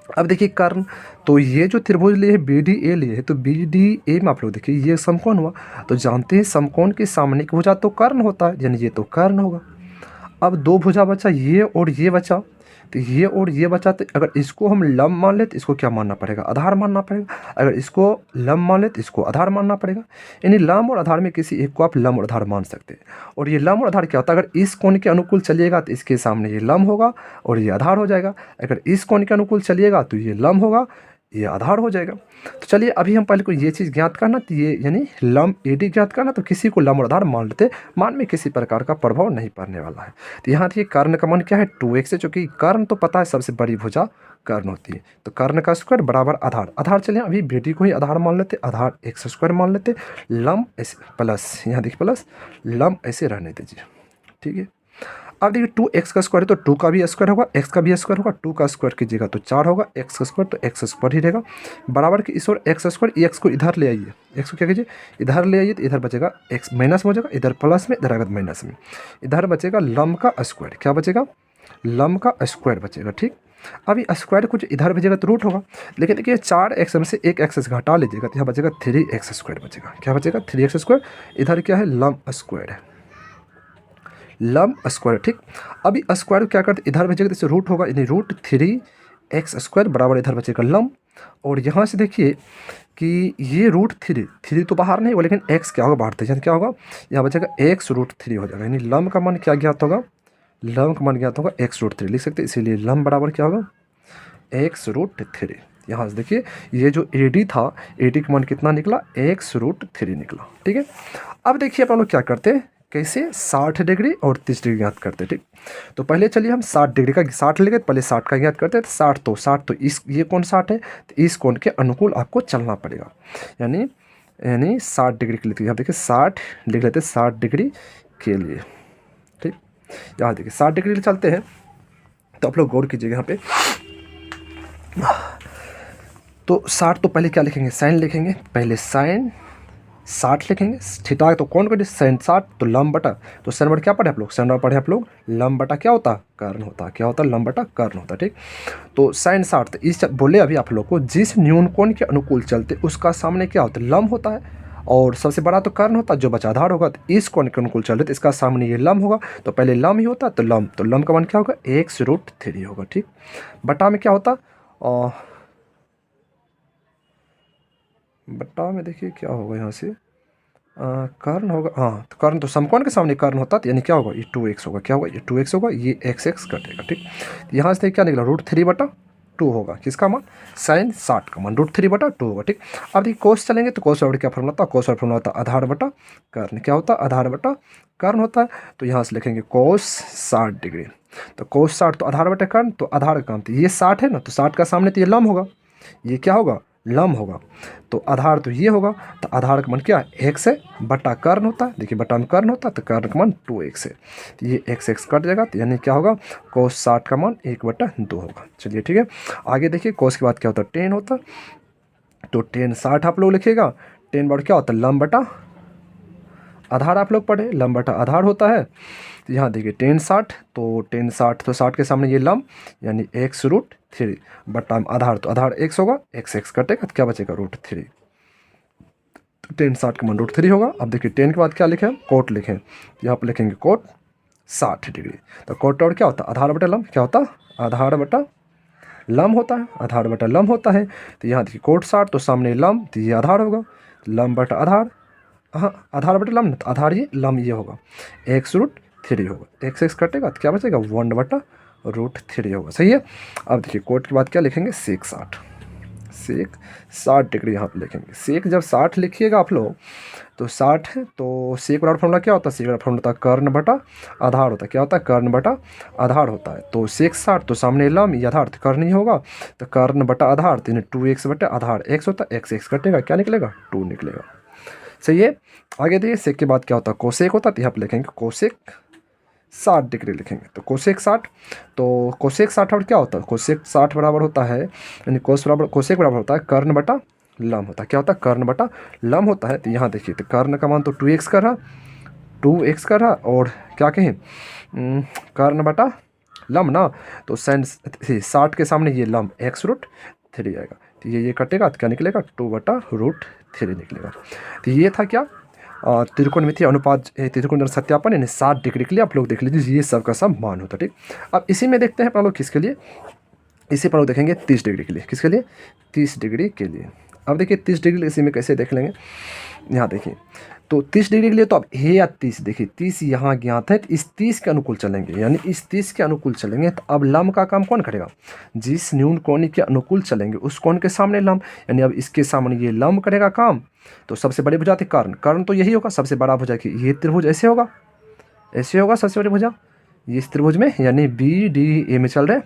अब देखिए कर्ण, तो ये जो त्रिभुज लिए है बी डी ए लिए है, तो बी डी ए में आप लोग देखिए ये समकोण हुआ, तो जानते हैं समकोण के सामने की भुजा तो कर्ण होता है, यानी ये तो कर्ण होगा। अब दो भुजा बचा, ये और ये बचा, तो ये और ये बचा, तो अगर इसको हम लंब मान ले तो इसको क्या मानना पड़ेगा, आधार मानना पड़ेगा। अगर इसको लंब मान ले तो इसको आधार मानना पड़ेगा, यानी लंब और आधार में किसी एक को आप लंब और आधार मान सकते हैं। और ये लंब और आधार क्या होता है, अगर इस कोण के अनुकूल चलिएगा तो इसके सामने ये लंब होगा और ये आधार हो जाएगा, अगर इस कोण के अनुकूल चलिएगा तो ये लंब होगा, ये आधार हो जाएगा। तो चलिए अभी हम पहले को ये चीज़ ज्ञात करना, तो ये यानी लंब ए डी ज्ञात करना, तो किसी को लंब और आधार मान लेते, मान में किसी प्रकार का प्रभाव नहीं पड़ने वाला है। तो यहाँ देखिए कर्ण का मान क्या है 2x है, चूँकि कर्ण तो पता है सबसे बड़ी भुजा कर्ण होती है, तो कर्ण का स्क्वायर बराबर आधार चलिए अभी बी डी को ही आधार मान लेते, आधार एक्स स्क्वायर मान लेते, लंब ऐसे प्लस, यहाँ देखिए प्लस लंब ऐसे रहने दीजिए, ठीक है। अब देखिए 2x का स्क्वायर है तो 2 का भी स्क्वायर होगा, x का भी स्क्वायर होगा, 2 का स्क्वायर कीजिएगा तो 4 होगा, x का स्क्वायर तो x स्क्वायर ही रहेगा, बराबर कि इस और x स्क्वायर, x को इधर ले आइए, x को क्या कीजिए इधर ले आइए, तो इधर बचेगा x माइनस में हो जाएगा, इधर प्लस में, इधर आएगा माइनस में, इधर बचेगा लंब का स्क्वायर, क्या बचेगा लंब का स्क्वायर बचेगा, ठीक। अभी स्क्वायर कुछ इधर बचेगा तो रूट होगा, लेकिन देखिए 4x में से एक x घटा लीजिएगा तो यहाँ बचेगा 3x स्क्वायर बचेगा, क्या बचेगा 3x स्क्वायर, इधर क्या है लंब स्क्वायर है, लंब स्क्वायर, ठीक। अभी स्क्वायर क्या करते इधर बचेगा, तो रूट होगा, यानी रूट 3x स्क्वायर बराबर इधर बचेगा लंब। और यहाँ से देखिए कि ये रूट 3 तो बाहर नहीं होगा, लेकिन x क्या होगा बाहर थे, क्या होगा यहाँ बचेगा x रूट 3 हो जाएगा, यानी लंब का मान क्या ज्ञात होगा, लंब का मान ज्ञात होगा x रूट 3 लिख सकते हैं, इसीलिए लंब बराबर क्या होगा x रूट 3, यहाँ से देखिए ये जो AD था, AD का मान कितना निकला, x√3 निकला। ठीक है, अब देखिए अपन लोग क्या करते हैं, कैसे 60 डिग्री और 30 डिग्री ज्ञात करते हैं। ठीक, तो पहले चलिए हम 60 डिग्री का 60 लेंगे, पहले 60 का ज्ञात करते हैं। तो 60 तो इस ये कौन 60 है, तो इस कोण के अनुकूल आपको चलना पड़ेगा, यानी 60 डिग्री के लिए। यहाँ देखिए 60 लिख लेते हैं, 60 डिग्री के लिए। ठीक, यहाँ देखिए 60 डिग्री के लिए चलते हैं। तो आप लोग गौर कीजिएगा यहाँ पे, तो 60 तो पहले क्या लिखेंगे, साइन लिखेंगे, पहले साइन 60 लिखेंगे। थीटा तो कौन कर साइन 60, तो लंब बटा, तो साइन बटा क्या पढ़े आप लोग, साइन बटा पढ़े आप लोग, लंब बटा क्या होता, कर्ण होता। क्या होता, लंब बटा कर्ण होता। ठीक, तो साइन 60, तो इस बोले अभी आप लोग को, जिस न्यून कोण के अनुकूल चलते उसका सामने क्या होता है, लंब होता है, और सबसे बड़ा तो कर्ण होता है, जो बचा आधार होगा। तो इस कोण के अनुकूल चल रहे तो इसका सामने ये लंब होगा, तो पहले लंब ही होता, तो लंब का मान क्या होगा, x√3 होगा। ठीक, बटा में क्या होता, बटा में देखिए क्या होगा, यहाँ से कर्ण होगा, हाँ तो कर्ण तो समकोण के सामने कर्ण होता, तो यानी क्या होगा, ये 2x होगा। क्या होगा, ये 2x होगा, ये x कटेगा। ठीक, यहाँ से क्या निकला, √3/2 होगा, किसका मान, साइन 60 का मान √3/2 होगा। ठीक, अब देखिए कोस चलेंगे, तो कोस बराबर क्या फॉर्मूला था, कोस बराबर फॉर्मूला होता आधार बटा कर्ण। क्या होता, आधार बटा कर्ण होता है। तो यहाँ से लिखेंगे कोस 60 डिग्री, तो कोस 60 तो आधार बटा कर्ण, तो आधार का काम, तो ये 60 है ना, तो 60 का सामने तो ये लंब होगा, ये क्या होगा, लंब होगा, तो आधार तो ये होगा, तो आधार का मान क्या है, x है, बटा कर्ण होता है, देखिए बटा में कर्ण होता है, तो कर्ण का मान 2x है, तो ये x कट जाएगा, तो यानी क्या होगा, कोस 60 का मान 1/2 होगा। चलिए ठीक है, आगे देखिए कोस के बाद क्या होता है, टेन होता है, तो टेन 60 आप लोग लिखिएगा, टेन बटा क्या होता है, लंब बटा आधार आप लोग पढ़े, लंब बटा आधार होता है। तो यहाँ देखिए टेन 60, तो टेन 60 तो 60 के सामने ये लंब, यानी x√3 बटा आधार, तो आधार x होगा, x कटेगा, तो क्या बचेगा, √3। तो टेन 60 का मान √3 होगा। अब देखिए टेन के बाद क्या लिखें, कोट लिखें, यहाँ पर लिखेंगे कोट 60 डिग्री। तो कोट और क्या होता है, आधार बटा लंब, क्या होता है, आधार बटा लंब होता है, आधार बटा लंब होता है। तो यहाँ देखिए कोट 60 तो सामने लंब, तो ये आधार होगा, लंब बटा आधार, हाँ आधार बटा लंब, तो आधार ये लंब ये होगा, x√3 होगा, x कटेगा, तो क्या बचेगा, 1/√3 होगा। सही है। अब देखिए कोट के बाद क्या लिखेंगे, सेक 60 डिग्री यहाँ पे लिखेंगे। सेक जब 60 लिखिएगा आप लोग, तो 60 है, तो सेक बराबर फॉर्मूला क्या होता है, सेक बराबर फॉर्मूला होता है कर्ण बटा आधार होता है। क्या होता है, कर्ण बटा आधार होता है। तो सेक 60 तो सामने लंब, ये आधार, तो कर्ण ही होगा, तो कर्ण बटा आधार, तो 2x बटा आधार x होता है, x कटेगा, क्या निकलेगा, 2 निकलेगा। सही है। आगे देखिए सेक के बाद क्या होता है, कोसेक होता है, तो यहाँ पर लिखेंगे कोसेक 60 डिग्री लिखेंगे, तो कोसेक 60, तो कोसेक 60 और क्या होता है, कोसेक 60 बराबर होता है, यानी कोसेक बराबर होता है कर्ण बटा लंब होता है। क्या होता है, कर्ण बटा लंब होता है। तो यहाँ देखिए, तो कर्ण का मान तो 2x कर रहा, 2x कर रहा, और क्या कहें, कर्ण बटा लंब ना, तो साइन 60 के सामने ये लंब x√3 आएगा, तो ये कटेगा, तो क्या निकलेगा, 2/√3 निकलेगा। तो ये था क्या, त्रिकोणमितीय अनुपात, त्रिकोण सत्यापन, यानी 60 डिग्री के लिए आप लोग देख लीजिए, ये सब का सब मान होता है। ठीक, अब इसी में देखते हैं अपन लोग किसके लिए, इसी पर लोग देखेंगे 30 डिग्री के लिए, किसके लिए, 30 डिग्री के लिए। अब देखिए 30 डिग्री इसी में कैसे देख लेंगे, यहाँ देखिए, तो 30 डिग्री के लिए तो अब है या 30, देखिए 30 यहाँ ज्ञात है, तो इस 30 के अनुकूल चलेंगे, यानी इस 30 के अनुकूल चलेंगे। तो अब लंब का काम कौन करेगा, जिस न्यून कोण के अनुकूल चलेंगे उस कोण के सामने लंब, यानी अब इसके सामने ये लंब करेगा काम। तो सबसे बड़ी भुजा थी कर्ण, कर्ण तो यही होगा, सबसे बड़ा भुजा की ये त्रिभुज ऐसे होगा, ऐसे होगा सबसे बड़ी भुजा, ये इस त्रिभुज में, यानी BDA में चल रहे,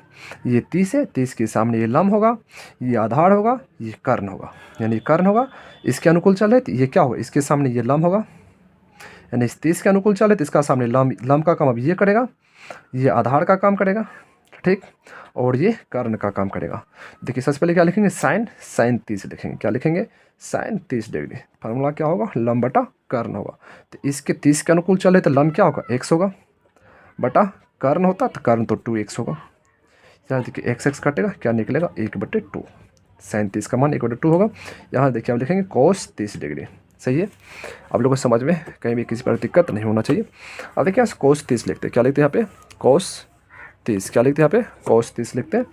ये 30 है, 30 के सामने ये लंब होगा, ये आधार होगा, ये कर्ण होगा, यानी कर्ण होगा, इसके अनुकूल चल रहे, तो ये क्या होगा, इसके सामने ये लंब होगा, यानी इस 30 के अनुकूल चले तो इसका सामने लंब का काम अब ये करेगा, ये आधार का काम करेगा, ठीक, और ये कर्ण का काम करेगा। देखिए सबसे पहले क्या लिखेंगे, साइन 30 लिखेंगे, क्या लिखेंगे, साइन 30 डिग्री, फार्मूला क्या होगा, लंब बटा कर्ण होगा। तो इसके 30 के अनुकूल चले तो लंब क्या होगा, x होगा, बटा कर्ण होता तो कर्ण तो 2x होगा, यहाँ देखिए x कटेगा, क्या निकलेगा, 1/2, साइन 30 का मान 1/2 होगा। यहाँ देखिए हम लिखेंगे कोस 30 डिग्री। सही है, आप लोगों को समझ में कहीं भी किसी पर दिक्कत नहीं होना चाहिए। अब देखिए कोस 30 लिखते हैं, क्या लिखते हैं यहाँ पे, कोस 30, क्या लिखते हैं यहाँ पे, कोस 30 लिखते हैं।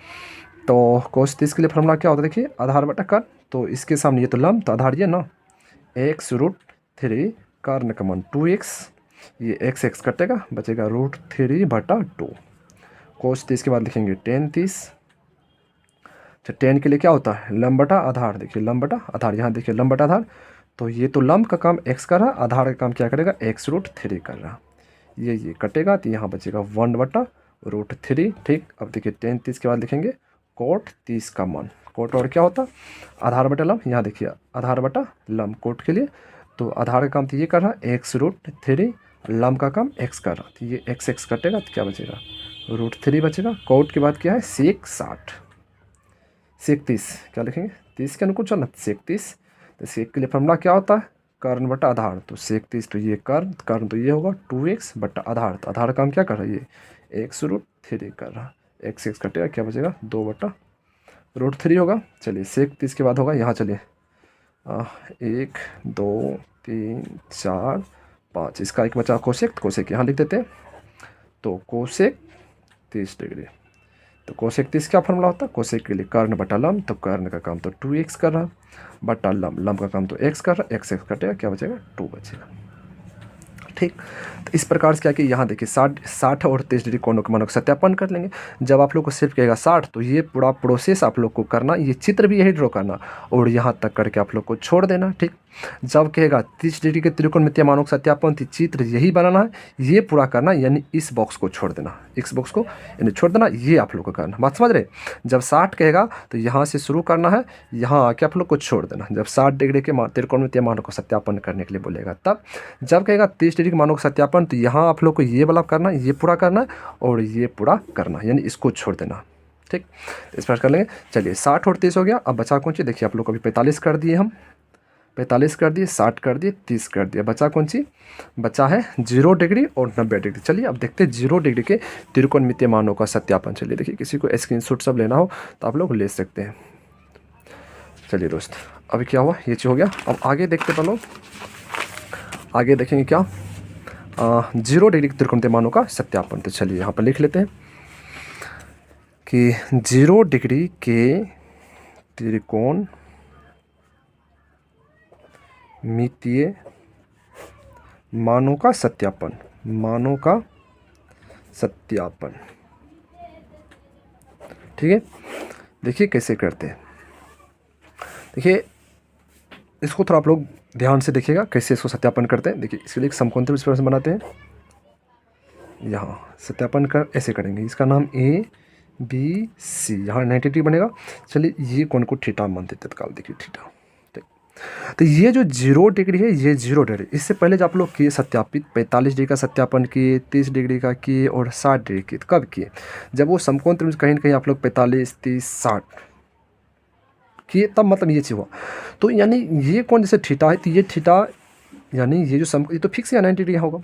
तो कोस 30 के लिए फॉर्मूला क्या होता है, देखिए आधार बटा कर्ण, तो इसके सामने ये तो लंब, तो आधार ये ना, x√3 कर्ण का मान 2x, ये x कटेगा, बचेगा √3/2। कोस 30 के बाद लिखेंगे टेन 30, अच्छा tan के लिए क्या होता है लंब बटा आधार, देखिए लंब बटा आधार, यहाँ देखिए लंब बटा आधार, तो ये तो लंब का काम x कर रहा, आधार का काम क्या करेगा x√3 कर रहा, ये कटेगा तो यहाँ बचेगा 1/√3। ठीक, अब देखिए tan 30 के बाद लिखेंगे cot 30 का मान, कोट और क्या होता आधार बटा लंब, यहाँ देखिए आधार बटा लंब कोट के लिए, तो आधार का काम तो ये कर रहा x√3, लंब का काम x कर रहा, तो ये x कटेगा तो क्या बचेगा √3 बचेगा। कोट के बाद क्या है सेक 60, सेक 30 क्या लिखेंगे 30 के अनुकूल चलना सेक 30, तो सेक के लिए फॉर्मूला क्या होता है कर्ण बटा आधार, तो सेक 30 तो ये कर्ण तो ये होगा 2x बटा आधार, तो आधार काम क्या कर रहा है ये x√3 कर रहा, x कटेगा क्या बचेगा 2/√3 होगा। चलिए सेक 30 के बाद होगा यहाँ, चलिए 1 2 3 4 5, इसका एक बचा कोसेक यहाँ लिख देते हैं, तो कोसेक 30 डिग्री, तो कोसेक 30 क्या फॉर्मूला होता है कोसेक के लिए कर्ण बटा लंब, तो कर्ण का काम तो 2x कर रहा बटा लंब का काम तो x कर रहा, x कटेगा क्या बचेगा 2 बचेगा। ठीक, तो इस प्रकार से क्या कि यहाँ देखिए 60 और 30 डिग्री कोणों के मानों का सत्यापन कर लेंगे। जब आप लोग को सिर्फ कहेगा 60 तो ये पूरा प्रोसेस आप लोग को करना, ये चित्र भी यही ड्रॉ करना और यहाँ तक करके आप लोग को छोड़ देना। ठीक, जब कहेगा 30 डिग्री के त्रिकोणमितीय मानों का सत्यापन तो चित्र यही बनाना है, ये पूरा करना, यानी इस बॉक्स को छोड़ देना, इस बॉक्स को यानी छोड़ देना, ये आप लोग को करना, बात समझ रहे। जब 60 कहेगा तो यहाँ से शुरू करना है, यहाँ आके आप लोग को छोड़ देना, जब 60 डिग्री के त्रिकोणमितीय मानों को सत्यापन करने के लिए बोलेगा तब। जब कहेगा 30 डिग्री के मानों का सत्यापन तो यहाँ आप लोग को ये वाला करना, ये पूरा करना और ये पूरा करना, यानी इसको छोड़ देना। ठीक, इस प्रकार कर लेंगे। चलिए 60 और 30 हो गया, अब बचा कौन सी, देखिए आप लोग को अभी 45 कर दिए, हम 45 कर दिए, 60 कर दिए, 30 कर दिया, बचा कौन सी, बचा है 0 डिग्री और 90 डिग्री। चलिए अब देखते हैं 0 डिग्री के त्रिकोणमितीय मानों का सत्यापन। चलिए देखिए किसी को स्क्रीनशॉट सब लेना हो तो आप लोग ले सकते हैं। चलिए दोस्त अभी क्या हुआ, ये चीज़ हो गया। अब आगे देखते हैं, लोग आगे देखेंगे क्या 0 डिग्री के त्रिकोणमितीय मानों का सत्यापन। तो चलिए यहाँ पर लिख लेते हैं कि 0 डिग्री के त्रिकोण मितीय मानों का सत्यापन, मानों का सत्यापन। ठीक है, देखिए कैसे करते हैं, देखिए इसको थोड़ा आप लोग ध्यान से देखिएगा कैसे इसको सत्यापन करते हैं। देखिए इसके लिए एक समकोण त्रिभुज प्रश्न बनाते हैं, यहाँ सत्यापन कर ऐसे करेंगे, इसका नाम ABC, यहाँ 90 डिग्री बनेगा। चलिए ये कोण को थीटा मानते तत्काल, देखिए थीटा। तो ये जो 0 डिग्री है ये 0 डिग्री, इससे पहले जब आप लोग किए सत्यापित 45 डिग्री का सत्यापन किए, 30 डिग्री का किए और 60 डिग्री किए, कब किए जब वो समकोण त्रिभुज कहीं ना कहीं आप लोग 45 30 60 किए, तब मतलब ये चीज़ हुआ। तो यानी ये कौन जैसे थीटा है तो ये थीटा यानी ये जो ये तो फिक्स या 90 डिग्री होगा,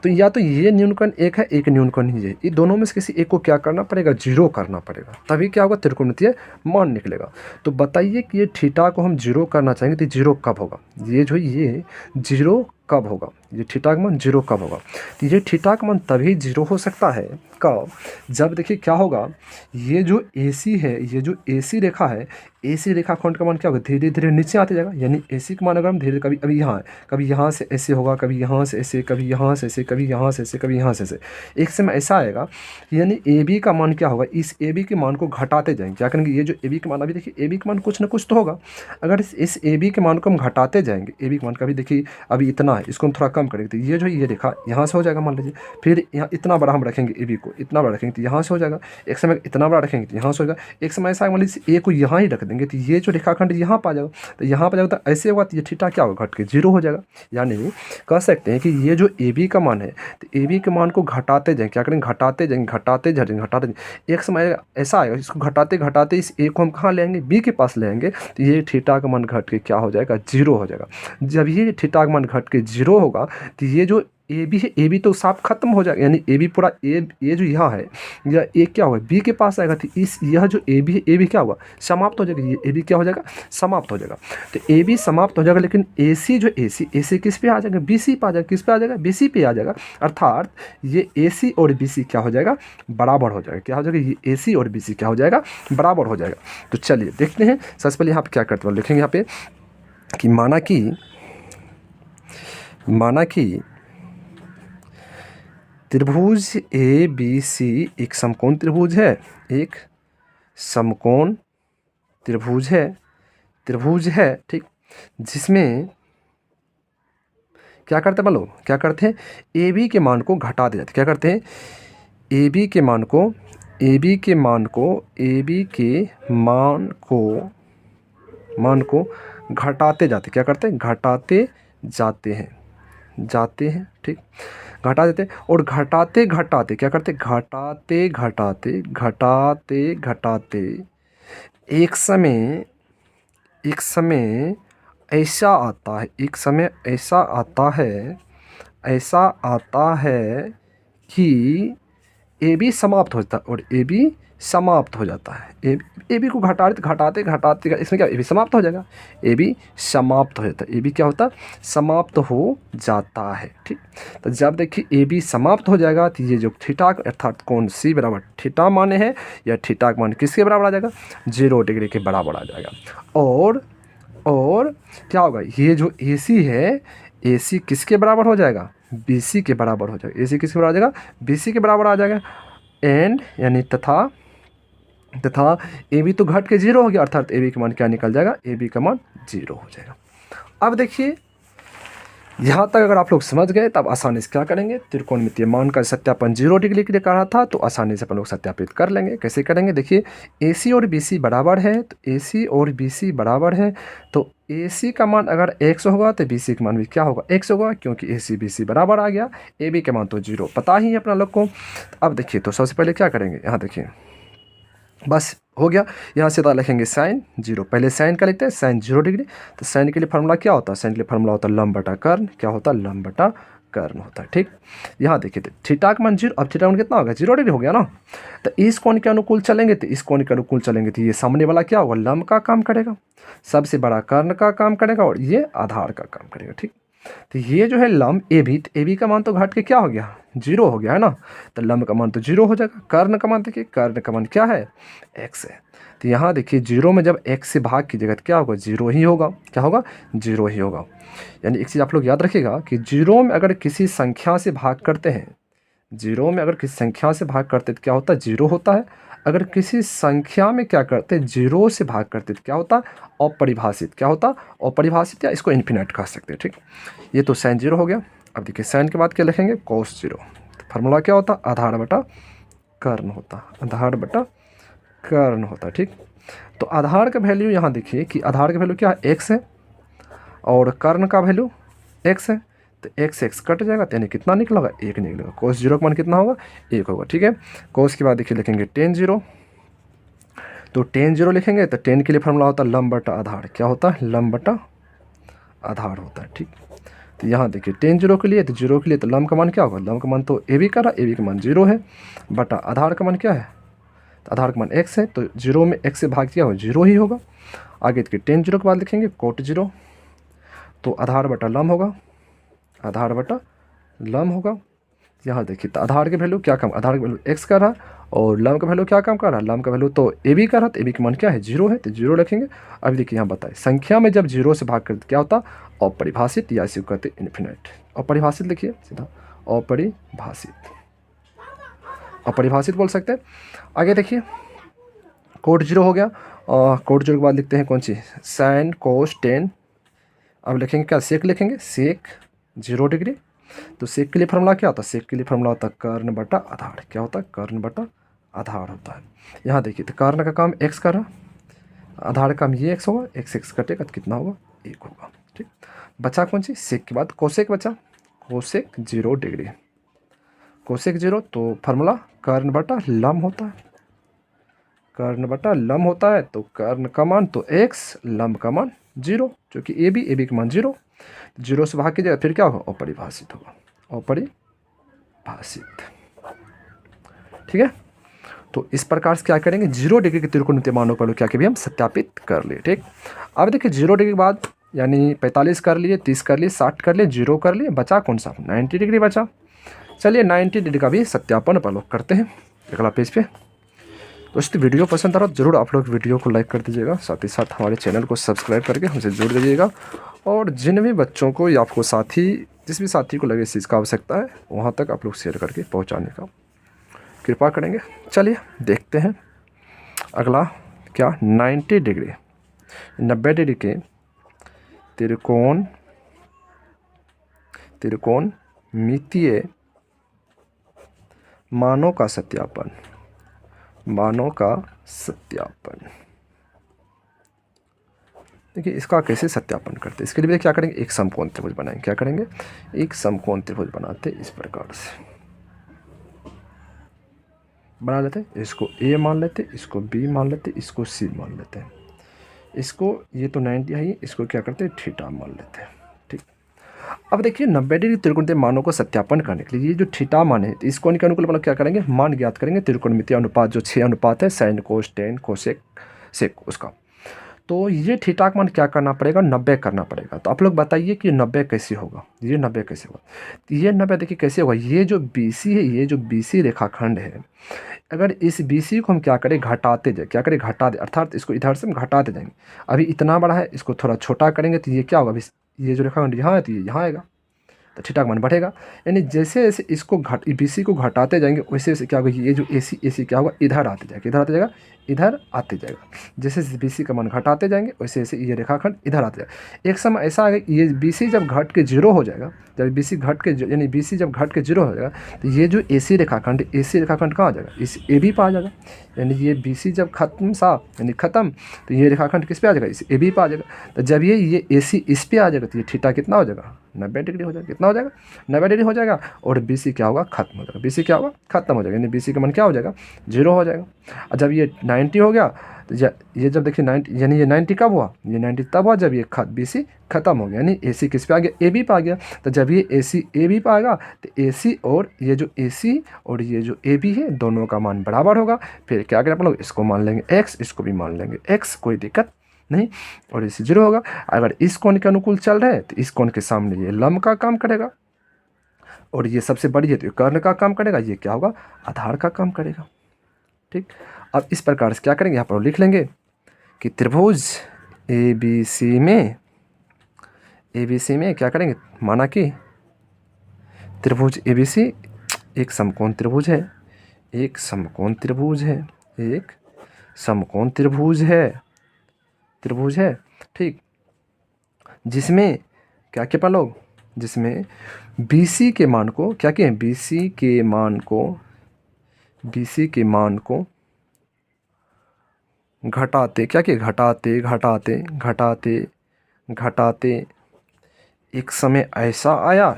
तो या तो ये न्यूनकोण एक है, एक न्यूनकोण ही है, ये दोनों में से किसी एक को क्या करना पड़ेगा 0 करना पड़ेगा, तभी क्या होगा त्रिकोणमितीय मान निकलेगा। तो बताइए कि ये थीटा को हम 0 करना चाहेंगे तो 0 कब होगा, ये जो ये 0 कब होगा, ये थीटा का मान 0 कब होगा, तो ये थीटा का मान तभी 0 हो सकता है कब, जब देखिए क्या होगा, ये जो AC है, ये जो AC रेखा है, AC रेखाखंड का मान क्या होगा धीरे धीरे नीचे आते जाएगा, यानी AC का मान अगर हम धीरे कभी अभी यहाँ है, कभी यहाँ से ऐसे होगा, कभी यहाँ से ऐसे, कभी यहाँ से ऐसे, कभी यहाँ से ऐसे, कभी यहाँ से ऐसे, एक समय ऐसा आएगा, यानी AB का मान क्या होगा, इस AB के मान को घटाते जाएंगे, क्या करेंगे, ये जो AB का मान अभी देखिए AB का मान कुछ ना कुछ तो होगा, अगर इस AB के मान को हम घटाते जाएंगे, AB के मान का भी देखिए अभी इतना है, इसको हम थोड़ा कम करेंगे तो ये जो ये रेखा यहाँ से हो जाएगा मान लीजिए, फिर यहाँ इतना बड़ा हम रखेंगे AB को, इतना बड़ा रखेंगे तो यहाँ से हो जाएगा, एक समय इतना बड़ा रखेंगे तो यहाँ से हो जाएगा, एक समय ऐसा मान लीजिए A को यहाँ ही रख देंगे तो ये जो रेखाखंड यहाँ पर आ जाएगा, तो यहाँ पर जाएगा तो ऐसे होगा तो ये थीटा क्या होगा घट के 0 हो जाएगा। यानी कह सकते हैं कि ये जो AB का मान है तो AB के मान को घटाते जाएंगे, क्या करेंगे घटाते जाएंगे, घटाते जाएंगे, एक समय ऐसा आएगा इसको घटाते घटाते इस A को हम कहाँ ले आएंगे B के पास ले आएंगे, तो ये थीटा का मान घट के क्या हो जाएगा 0 हो जाएगा। जब ये थीटा का मान घट के 0 होगा तो ये जो AB है AB तो साफ खत्म हो जाएगा, यानी AB पूरा ये जो यहाँ है या A क्या होगा B के पास आएगा, तो इस यह जो AB है AB क्या होगा समाप्त हो जाएगा, ये AB क्या हो जाएगा समाप्त हो जाएगा। तो AB समाप्त हो जाएगा, लेकिन AC जो AC किस पे आ जाएगा BC पे आ जाएगा, किस पे आ जाएगा BC पे आ जाएगा, अर्थात ये AC और BC क्या हो जाएगा बराबर हो जाएगा, क्या हो जाएगा ये AC और BC क्या हो जाएगा बराबर हो जाएगा। तो चलिए देखते हैं, सबसे पहले यहाँ पे क्या करते हैं लिखेंगे यहाँ पे कि माना कि त्रिभुज ABC एक समकोण त्रिभुज है, एक समकोण त्रिभुज है ठीक, जिसमें क्या करते हैं बोलो, क्या करते हैं, ए बी के मान को घटा दे जाते, क्या करते हैं, ए बी के मान को घटाते जाते, क्या करते हैं, घटाते जाते हैं ठीक, घटा देते और घटाते घटाते क्या करते, घटाते घटाते एक समय ऐसा आता है कि ए बी समाप्त होता है और ए बी समाप्त हो जाता है। ए बी को घटाते इसमें क्या, ए बी समाप्त हो जाएगा, ए बी समाप्त हो जाता है, ए बी क्या होता है, समाप्त हो जाता है ठीक। तो जब देखिए ए बी समाप्त हो जाएगा तो ये जो थीटा अर्थात कोण सी बराबर थीटा माने है, या थीटा का मान किसके बराबर आ जाएगा, 0 डिग्री के बराबर आ जाएगा। और क्या होगा, ये जो ए सी है, ए सी किसके बराबर हो जाएगा, बी सी के बराबर हो जाएगा, ए सी किसके बराबर आ जाएगा, बी सी के बराबर आ जाएगा। एंड यानी तथा ए बी तो घट के 0 हो गया, अर्थात ए बी का मान क्या निकल जाएगा, ए बी का मान 0 हो जाएगा। अब देखिए यहाँ तक अगर आप लोग समझ गए तब आसानी से क्या करेंगे, त्रिकोणमितीय मान का सत्यापन 0 डिग्री के लिए करा था तो आसानी से अपन लोग सत्यापित कर लेंगे। कैसे करेंगे, देखिए AC और BC बराबर है, तो AC और BC बराबर है तो AC का मान अगर x होगा तो BC का मान भी क्या होगा, x होगा, क्योंकि AC BC बराबर आ गया। AB का मान तो 0 पता ही है अपना लोग को। अब देखिए तो सबसे पहले क्या करेंगे, यहाँ देखिए बस हो गया, यहाँ से लिखेंगे साइन 0, पहले साइन का लिखते हैं, साइन 0 डिग्री। तो साइन के लिए फार्मूला क्या होता है, साइन के लिए फार्मूला होता है लंब बटा कर्ण, क्या होता है, लंब बटा कर्ण होता है ठीक। यहाँ देखिए थीटा का मान 0, अब थीटा मान कितना होगा, 0 डिग्री हो गया ना। तो इस कोण के अनुकूल चलेंगे तो ये सामने वाला क्या होगा, लंब का काम करेगा, सबसे बड़ा कर्ण का काम करेगा और ये आधार का काम करेगा ठीक। तो ये जो है लंब ए बी का मान तो घट के क्या हो गया, 0 हो गया है ना, तो लंब का मान तो 0 हो जाएगा। कर्ण का मान देखिए, कर्ण का मान क्या है, x है। तो यहाँ देखिए 0 में जब x से भाग कीजिएगा तो क्या होगा, 0 ही होगा, क्या होगा, 0 ही होगा। यानी एक चीज़ आप लोग याद रखिएगा कि 0 में अगर किसी संख्या से भाग करते हैं, 0 में अगर किसी संख्या से भाग करते तो क्या होता है, 0 होता है। अगर किसी संख्या में क्या करते हैं, 0 से भाग करते तो क्या होता है, अपरिभाषित, क्या होता है, अपरिभाषित, या इसको इन्फिनिट कह सकते हैं ठीक। ये तो साइन 0 हो गया। अब देखिए साइन के बाद क्या लिखेंगे, कोस 0। तो फार्मूला क्या होता है, आधार बटा कर्ण होता, आधार बटा कर्ण होता ठीक। तो आधार का वैल्यू यहाँ देखिए कि आधार का वैल्यू क्या है, x है और कर्ण का वैल्यू x है। तो x कट जाएगा तो यानी कितना निकलेगा, 1 निकलेगा। कोस 0 का मान कितना होगा, 1 होगा ठीक है। कोस के बाद देखिए लिखेंगे tan 0, तो tan 0 लिखेंगे तो tan के लिए फार्मूला होता है लंब बटा आधार, क्या होता है, लंब बटा आधार होता है ठीक। तो यहाँ देखिए tan 0 के लिए तो लंब का मान क्या होगा, लंब का मान तो ए बी का रहा, ए बी का मान 0 है, बटा आधार का मान क्या है, तो आधार का मान x है, तो 0 में x से भाग किया हो 0 ही होगा। आगे देखिए tan 0 के बाद लिखेंगे कोट 0, तो आधार बटा लंब होगा, आधार बटा लंब होगा। यहाँ देखिए तो आधार के वैल्यू क्या काम, आधार का वैल्यू x का रहा और लंब का वैल्यू क्या काम कर रहा है, लंब का वैल्यू तो ए बी का रहा, तो ए बी का मान क्या है, 0 है, तो 0 लिखेंगे। अभी देखिए यहाँ बताए संख्या में जब 0 से भाग करते क्या होता, अपरिभाषित, या इसे कहते इन्फिनिट। अपरिभाषित लिखिए सीधा, अपरिभाषित बोल सकते हैं। आगे देखिए कोट 0 हो गया, और कोट 0 के बाद लिखते हैं कौन सी, साइन कोस टेन। अब लिखेंगे क्या, सेक लिखेंगे, सेक 0 डिग्री। तो सेक के लिए फार्मूला क्या होता है, सेक के लिए फार्मूला होता है कर्ण बटा आधार, क्या होता है, कर्ण बटा आधार होता है। यहाँ देखिए तो कर्ण का काम x का रहा, आधार का काम ये x होगा, x कटेगा तो कितना होगा, 1 होगा ठीक। बचा कौन सी, सेक के बाद कोसेक बचा, कोसेक 0 डिग्री, कोसेक 0। तो फार्मूला कर्ण बटा लंब होता है, कर्ण बटा लंब होता है। तो कर्ण का मान तो x, लंब का मान 0, जो कि ए बी का मान 0, 0 से भाग कीजिएगा फिर क्या होगा, अपरिभाषित होगा, अपरिभाषित ठीक है। तो इस प्रकार से क्या करेंगे, 0 डिग्री के त्रिकोणमितीय मानों का क्या कि भी हम सत्यापित कर लिए ठीक। अब देखिए 0 डिग्री के बाद यानी 45 कर लिए, 30 कर लिए, 60 कर लिए, 0 कर लिए, बचा कौन सा, 90 डिग्री बचा। चलिए 90 डिग्री का भी सत्यापन अपन लोग करते हैं अगला पेज पे। दोस्तों वीडियो पसंद आ रहा तो जरूर आप लोग वीडियो को लाइक कर दीजिएगा, साथ ही साथ हमारे चैनल को सब्सक्राइब करके हमसे जुड़ दीजिएगा। और जिन भी बच्चों को या आपको साथी, जिस भी साथी को लगे इस चीज़ का आवश्यकता है, वहाँ तक आप लोग शेयर करके पहुँचाने का कृपा करेंगे। चलिए देखते हैं अगला क्या 90 डिग्री 90 डिग्री के त्रिकोणमितीय मानों का सत्यापन। देखिए इसका कैसे सत्यापन करते हैं, इसके लिए क्या करेंगे, एक समकोण त्रिभुज बनाएंगे। क्या करेंगे, एक समकोण त्रिभुज बनाते इस प्रकार से बना लेते हैं। इसको ए मान लेते, इसको बी मान लेते, इसको सी मान लेते हैं। इसको ये तो 90 है, इसको क्या करते हैं थीटा मान लेते हैं। ठीक, अब देखिए 90 डिग्री त्रिकोणमितीय मानों को सत्यापन करने के लिए ये जो थीटा मान है तो इस कोण के अनुकूल मतलब क्या करेंगे, मान ज्ञात करेंगे त्रिकोणमितीय अनुपात जो 6 अनुपात है sine cos tan cosec sec उसका। तो ये थीटा का मान क्या करना पड़ेगा, 90 करना पड़ेगा। तो आप लोग बताइए कि 90 कैसे होगा, ये 90 कैसे होगा। तो ये 90 देखिए कैसे होगा, ये जो BC है, ये जो BC रेखाखंड है, अगर इस BC को हम क्या करें घटाते जाए, क्या करें घटा दे, अर्थात इसको इधर से हम घटाते जाएंगे। अभी इतना बड़ा है, इसको थोड़ा छोटा करेंगे तो ये क्या होगा, अभी ये जो रेखाखंड यहाँ है तो ये यहाँ आएगा, तो थीटा का मान बढ़ेगा। यानी जैसे जैसे इसको BC को घटाते जाएंगे वैसे वैसे क्या होगा, ये जो AC क्या होगा इधर आते जाएगा, इधर आते जाएगा। जैसे BC का मान घटाते जाएंगे वैसे वैसे ये रेखाखंड इधर आते जाएगा। एक समय ऐसा आएगा ये BC जब घट के 0 हो जाएगा, जब BC घट के यानी BC जब घट के 0 हो जाएगा तो ये जो AC रेखाखंड कहाँ आ जाएगा, इस AB पर आ जाएगा। यानी ये BC जब खत्म तो ये रेखाखंड किस पे आ जाएगा, इस AB पे आ जाएगा। तो जब ये AC इस पे आ जाएगा तो ये थीटा कितना हो जाएगा, 90 डिग्री हो जाएगा। कितना हो जाएगा, 90 डिग्री हो जाएगा। और BC क्या होगा, खत्म हो जाएगा। BC क्या होगा, खत्म हो जाएगा। यानी BC का मान क्या हो जाएगा, 0 हो जाएगा। और जब ये 90 हो गया तो ये जब देखिए 90 यानी ये 90 कब हुआ, ये 90 तब हुआ जब ये BC खत्म हो गया, यानी AC किस पे आ गया, AB पे आ गया। तो जब ये AC AB पे आएगा तो AC और ये जो AC और ये जो AB है दोनों का मान बराबर होगा। फिर क्या करें आप लोग, इसको मान लेंगे x, इसको भी मान लेंगे x, कोई दिक्कत नहीं, और इसे 0 होगा। अगर इस कोण के अनुकूल चल रहे हैं तो इस कोण के सामने ये लंब का काम करेगा, और ये सबसे बड़ी है तो ये कर्ण का काम करेगा, ये क्या होगा, आधार का काम करेगा। ठीक, अब इस प्रकार से क्या करेंगे, यहाँ पर लिख लेंगे कि त्रिभुज ABC में क्या करेंगे, माना कि त्रिभुज ABC एक समकोण त्रिभुज है, ठीक, जिसमें क्या क्या लोग, जिसमें BC के मान को क्या किए, BC के मान को घटाते क्या किए, घटाते एक समय ऐसा आया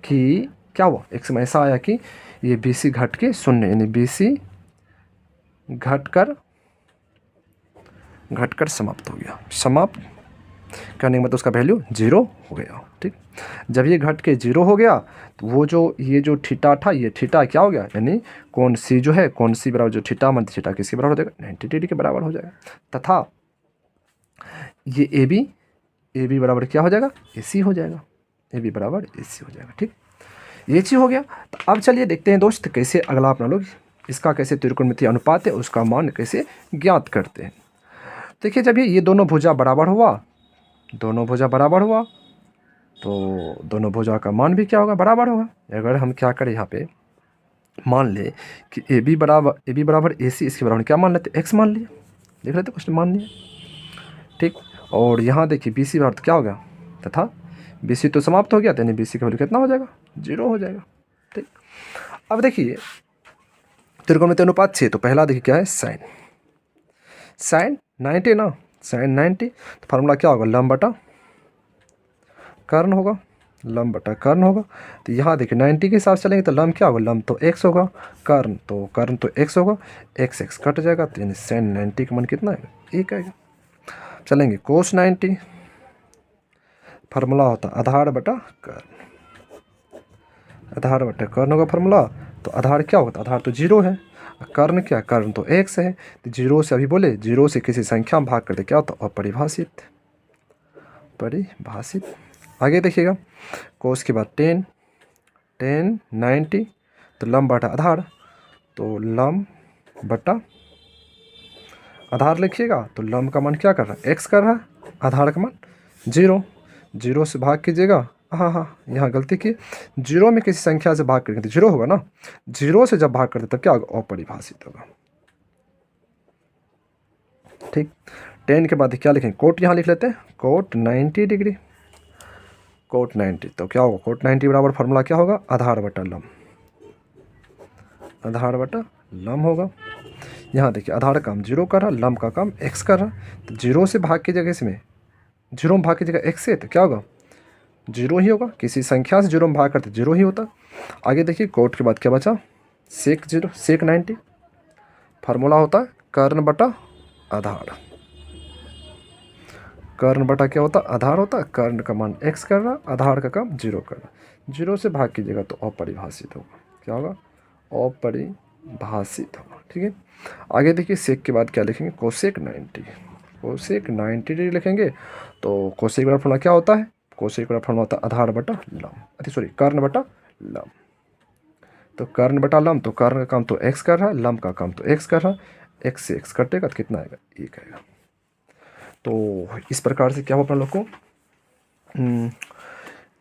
कि क्या हुआ, एक समय ऐसा आया कि ये BC घट के 0 यानी BC घटकर समाप्त हो गया। समाप्त करने के मतलब उसका वैल्यू 0 हो गया। ठीक, जब ये घट के 0 हो गया तो वो जो ये जो थीटा था, ये थीटा क्या हो गया, यानी कोण C जो है, कोण C बराबर जो थीटा मान थीटा किसके बराबर हो जाएगा, 90 डिग्री के बराबर हो जाएगा। तथा ये AB बराबर क्या हो जाएगा, AC हो जाएगा, AB बराबर AC हो जाएगा। ठीक, ये चीज़ हो गया। तो अब चलिए देखते हैं दोस्त कैसे अगला अपना लोग इसका कैसे त्रिकोणमितीय अनुपात है उसका मान कैसे ज्ञात करते हैं। देखिए जब ये दोनों भुजा बराबर हुआ तो दोनों भुजा का मान भी क्या होगा, बराबर होगा। अगर हम क्या करें, यहाँ पे मान ले कि AB बराबर AC, इसके बराबर क्या मान लेते, x मान लिए, देख लेते क्वेश्चन मान लिए। ठीक, और यहाँ देखिए BC बराबर क्या हो गया, तथा BC तो समाप्त हो गया, यानी BC का वैल्यू कितना हो जाएगा, 0 हो जाएगा। ठीक, अब देखिए त्रिकोणमितीय अनुपात 6, तो पहला देखिए क्या है, साइन 90 ना, साइन 90, तो फार्मूला क्या होगा, लंब बटा कर्ण होगा। तो यहाँ देखिए 90 के हिसाब से चलेंगे तो लंब क्या होगा, लंब तो x होगा, कर्ण तो x होगा, x कट जाएगा, तो यानी साइन 90 का मान कितना है, 1 आएगा। चलेंगे कोस 90, फार्मूला होता आधार बटा कर्ण होगा फार्मूला। तो आधार क्या होगा, आधार तो 0 है, कर्ण क्या, कर्ण तो x है। तो 0 से अभी बोले 0 से किसी संख्या में भाग करते क्या होता, अपरिभाषित। आगे देखिएगा, कोस के बाद टेन 90, तो लंब बटा आधार, तो लंब बटा आधार लिखिएगा। तो लंब का मान क्या कर रहा है, x कर रहा है, आधार का मान 0 से भाग कीजिएगा हाँ हाँ, यहाँ गलती की, जीरो में किसी संख्या से भाग करेंगे तो जीरो होगा ना, जीरो से जब भाग करते तब क्या होगा, अपरिभाषित होगा। ठीक, 10 के बाद क्या लिखेंगे, कोट यहाँ लिख लेते हैं, कोट 90 डिग्री, कोट 90, तो क्या होगा, कोट 90 बराबर फार्मूला क्या होगा, आधार बटा लम, आधार बटा लम होगा। यहाँ देखिए आधार का काम जीरो कर रहा, लम का काम एक्स कर रहा, तो जीरो से भाग की जगह इसमें, जीरो में भाग की जगह एक्स से, तो क्या होगा, जीरो ही होगा, किसी संख्या से जीरो में भाग करते जीरो ही होता। आगे देखिए कोट के बाद क्या बचा, सेक जीरो, सेक 90, फार्मूला होता है कर्ण बटा आधार, कर्ण बटा क्या होता है, आधार होता है, कर्ण का मान एक्स कर रहा, आधार का काम जीरो कर रहा, जीरो से भाग कीजिएगा तो अपरिभाषित होगा, क्या होगा, अपरिभाषित होगा। ठीक है, आगे देखिए सेक के बाद क्या लिखेंगे, कोसेक 90, कोसेक 90 डिग्री लिखेंगे, तो कोसेक बटा फॉर्मूला क्या होता है, कोसेक बटा फॉर्मूला होता है आधार बटा लम, सॉरी कर्ण बटा लम, तो कर्ण बटा लम, तो कर्ण का काम तो एक्स कर रहा है, लम का काम तो एक्स कर रहा है, एक्स से एक्स कटेगा तो कितना आएगा, एक आएगा। तो इस प्रकार से क्या हो अपना लोग को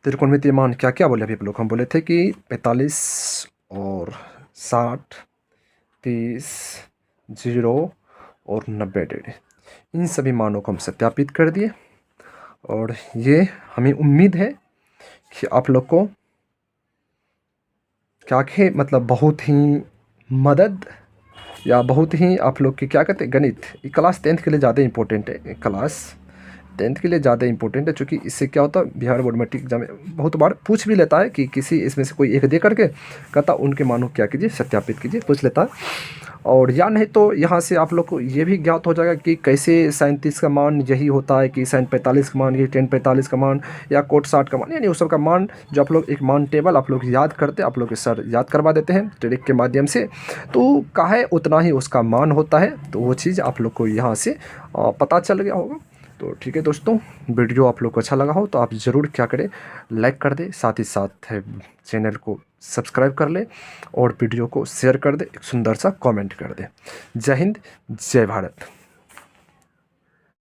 त्रिकोणमितीय मान क्या क्या बोले अभी आप लोग, हम बोले थे कि 45 और 60, 30, 0 और 90 डिग्री, इन सभी मानों को हम सत्यापित कर दिए, और ये हमें उम्मीद है कि आप लोग को क्या कि मतलब बहुत ही मदद या बहुत ही आप लोग की क्या कहते हैं, गणित ये क्लास 10th के लिए ज़्यादा इंपॉर्टेंट है, क्लास 10th के लिए ज़्यादा इंपॉर्टेंट है, क्योंकि इससे क्या होता है बिहार बोर्ड मैट्रिक एग्जाम में बहुत बार पूछ भी लेता है कि किसी इसमें से कोई एक दे करके कहता उनके मानों क्या कीजिए, सत्यापित कीजिए, पूछ लेता है। और या नहीं तो यहाँ से आप लोग को ये भी ज्ञात हो जाएगा कि कैसे 37 का मान यही होता है कि sin 45 का मान, ये tan 45 का मान, या कोट 60 का मान, यानी उस सब का मान जो आप लोग एक मान टेबल आप लोग याद करते, आप लोग के सर याद करवा देते हैं ट्रिक के माध्यम से, तो काहे उतना ही उसका मान होता है, तो वो चीज़ आप लोग को यहाँ से पता चल गया होगा। तो ठीक है दोस्तों, वीडियो आप लोग को अच्छा लगा हो तो आप ज़रूर क्या करें, लाइक कर दें, साथ ही साथ चैनल को सब्सक्राइब कर ले और वीडियो को शेयर कर दे, एक सुंदर सा कमेंट कर दे। जय हिंद, जय भारत।